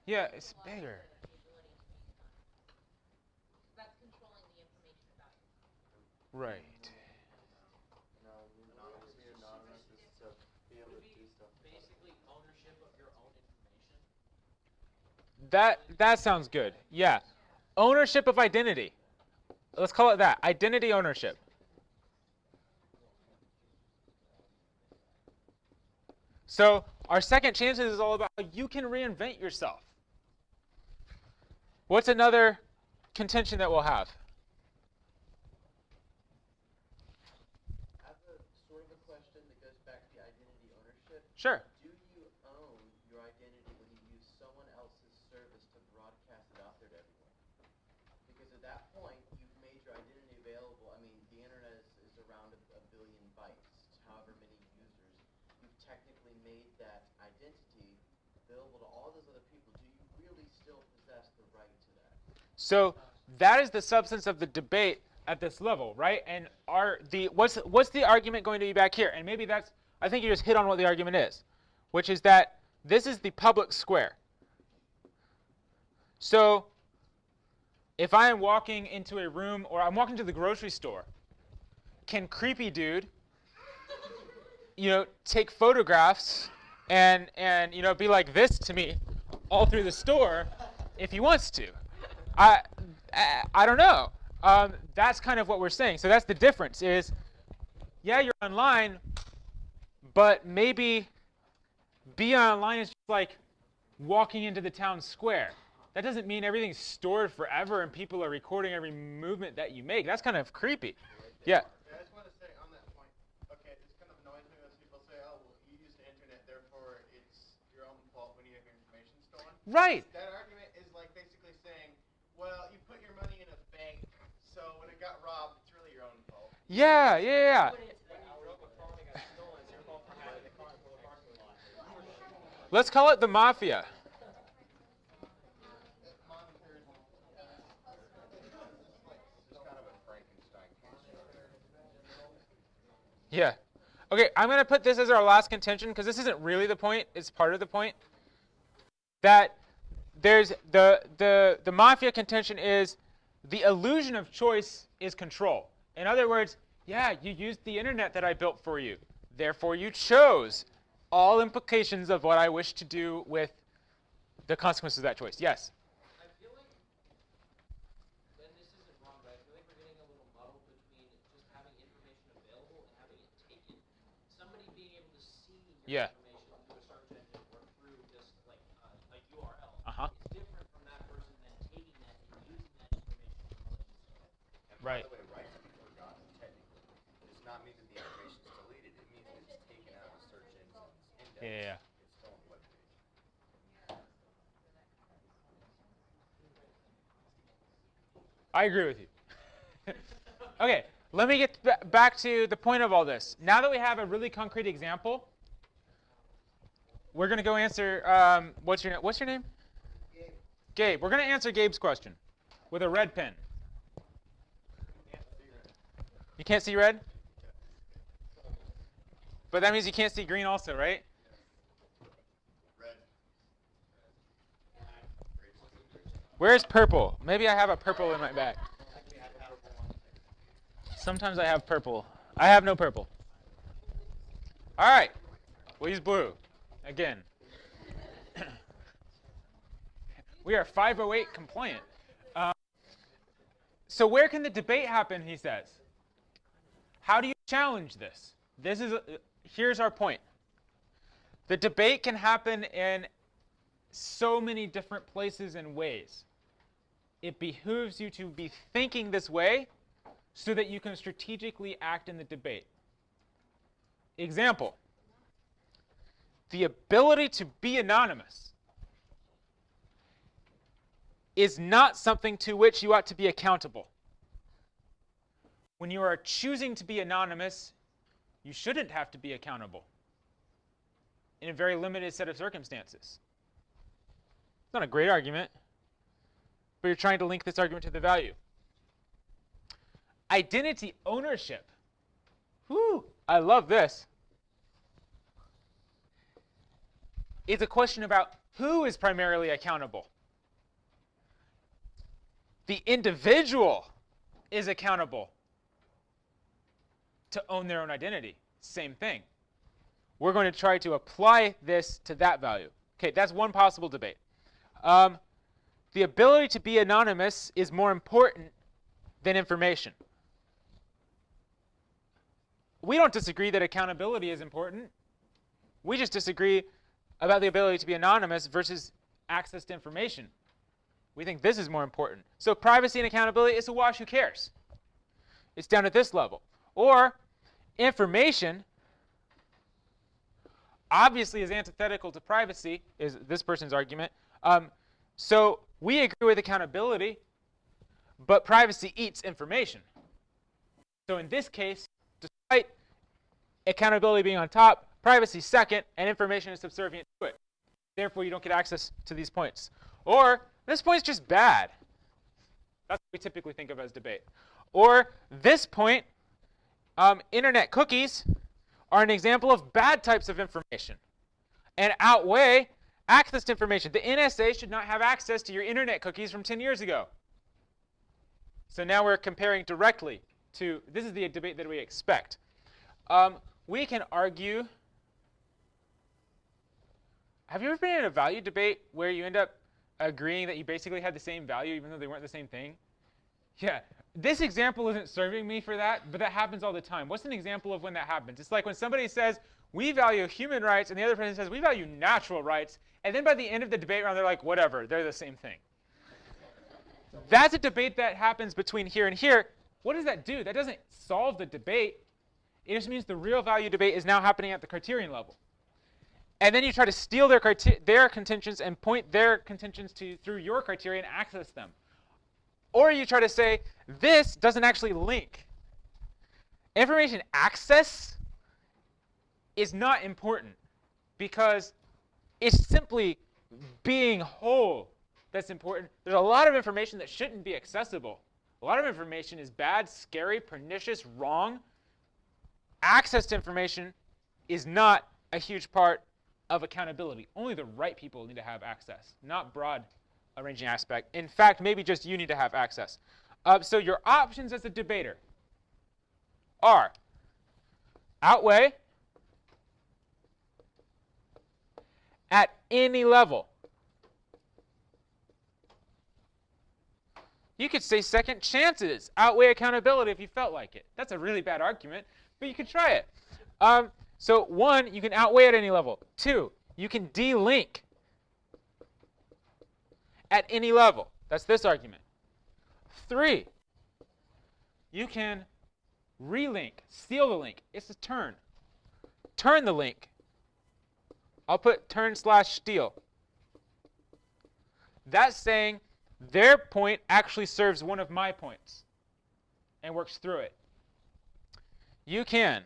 Yeah, it's bigger. That's controlling the information about you. Right. No, anonymous is anonymous is to be able to do stuff. Basically, ownership of your own information. That sounds good. Yeah. Ownership of identity. Let's call it that. Identity ownership. So our second chances is all about how you can reinvent yourself. What's another contention that we'll have? I have a sort of a question that goes back to the identity ownership. Sure. Do you own your identity when you use someone else's service to broadcast it out there to everyone? Because at that point, you've made your identity available. I mean, the internet is around a billion bytes, however many users. You've technically made that identity available to all those other people. Do you really still possess the right to that? So that is the substance of the debate at this level, right? And what's the argument going to be back here? And maybe that's, I think you just hit on what the argument is, which is that this is the public square. So if I am walking into a room or I'm walking to the grocery store, can creepy dude, take photographs and be like this to me all through the store if he wants to? I don't know. That's kind of what we're saying. So that's the difference is, yeah, you're online, but maybe being online is just like walking into the town square. That doesn't mean everything's stored forever and people are recording every movement that you make. That's kind of creepy. Yeah. I just want to say on that point, okay, this kind of annoys me when people say, oh, well, you use the internet, therefore it's your own fault when you have your information stolen. Right. That argument is like basically saying, well, you put your money in a bank, so when it got robbed, it's really your own fault. Yeah, yeah, yeah. Let's call it the mafia. Yeah. Okay, I'm going to put this as our last contention because this isn't really the point. It's part of the point. That there's the mafia contention is the illusion of choice is control. In other words, yeah, you used the internet that I built for you. Therefore, you chose all implications of what I wish to do with the consequences of that choice. Yes? I feel like, and this isn't wrong, but I feel like we're getting a little muddled between just having information available and having it taken. Somebody being able to see your information through a search engine or through just like URL. Uh-huh. It's different from that person then taking that and using that information for malicious. Right. By the way, rights can be forgotten technically. It does not mean that the information is deleted. It means that it's taken out of a search engine's index. Yeah. It's still on the web page. I agree with you. Okay, let me get back to the point of all this. Now that we have a really concrete example, we're going to go answer, what's your name? Gabe. Gabe. We're going to answer Gabe's question with a red pen. You can't see red? But that means you can't see green also, right? Red. Where's purple? Maybe I have a purple in my bag. Sometimes I have purple. I have no purple. All right. We'll use blue. Again. We are 508 compliant. So where can the debate happen, he says? How do you challenge this? Here's our point. The debate can happen in so many different places and ways. It behooves you to be thinking this way so that you can strategically act in the debate. Example, the ability to be anonymous is not something to which you ought to be accountable. When you are choosing to be anonymous, you shouldn't have to be accountable in a very limited set of circumstances. It's not a great argument, but you're trying to link this argument to the value. Identity ownership. Whew, I love this. It's a question about Who is primarily accountable? The individual is accountable to own their own identity. Same thing. We're going to try to apply this to that value. Okay, that's one possible debate. The ability to be anonymous is more important than information. We don't disagree that accountability is important. We just disagree about the ability to be anonymous versus access to information. We think this is more important. So privacy and accountability is a wash. Who cares? It's down at this level. Or information obviously is antithetical to privacy, is this person's argument. So we agree with accountability, but privacy eats information. So in this case, despite accountability being on top, privacy second, and information is subservient to it. Therefore, you don't get access to these points. Or this point's just bad. That's what we typically think of as debate. Or this point, internet cookies are an example of bad types of information and outweigh access to information. The NSA should not have access to your internet cookies from 10 years ago. So now we're comparing directly to, this is the debate that we expect. We can argue, have you ever been in a value debate where you end up agreeing that you basically had the same value even though they weren't the same thing? Yeah, this example isn't serving me for that, but that happens all the time. What's an example of when that happens? It's like when somebody says, we value human rights, and the other person says, we value natural rights, and then by the end of the debate round, they're like, whatever, they're the same thing. That's a debate that happens between here and here. What does that do? That doesn't solve the debate. It just means the real value debate is now happening at the criterion level. And then you try to steal their contentions and point their contentions to through your criteria and access them. Or you try to say, this doesn't actually link. Information access is not important because it's simply being whole that's important. There's a lot of information that shouldn't be accessible. A lot of information is bad, scary, pernicious, wrong. Access to information is not a huge part of accountability. Only the right people need to have access, not broad arranging aspect. In fact, maybe just you need to have access. So your options as a debater are outweigh at any level. You could say second chances outweigh accountability if you felt like it. That's a really bad argument, but you could try it. So 1, you can outweigh at any level. 2, you can de-link at any level. That's this argument. 3, you can relink, steal the link. It's a turn. Turn the link. I'll put turn/steal. That's saying their point actually serves one of my points and works through it. You can.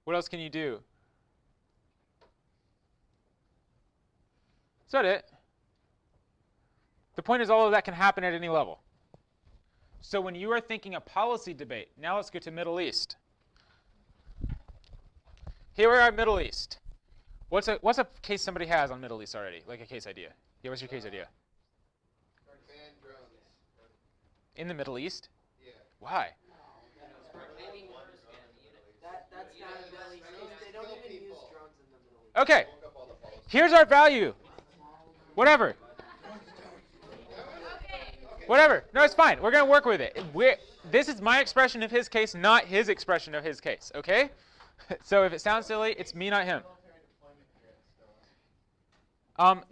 What else can you do? Is that it? The point is all of that can happen at any level. So when you are thinking a policy debate, now let's go to Middle East. Here we are at Middle East. What's a case somebody has on Middle East already? Like a case idea. Yeah, what's your case idea? Ban drones. In the Middle East? Yeah. Why? That's not a Middle East. They don't even use drones in the Middle East. Okay. Here's our value. Whatever. Whatever. No, it's fine. We're going to work with it. This is my expression of his case, not his expression of his case. Okay? So if it sounds silly, it's me, not him.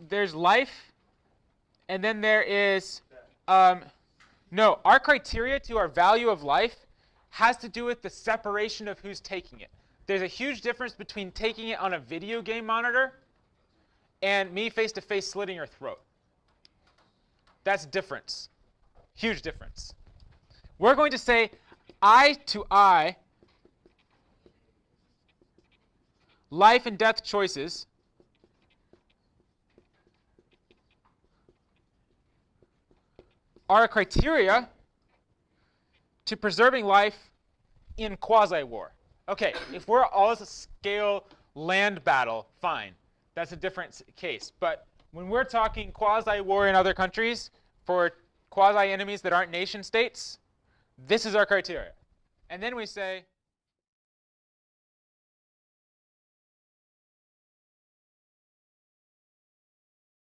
There's life, and then there is, no, our criteria to our value of life has to do with the separation of who's taking it. There's a huge difference between taking it on a video game monitor and me face-to-face slitting your throat. That's difference. Huge difference. We're going to say eye to eye, life and death choices are a criteria to preserving life in quasi-war. Okay, if we're all as a scale land battle, fine. That's a different case. But when we're talking quasi-war in other countries for quasi-enemies that aren't nation states, this is our criteria. And then we say,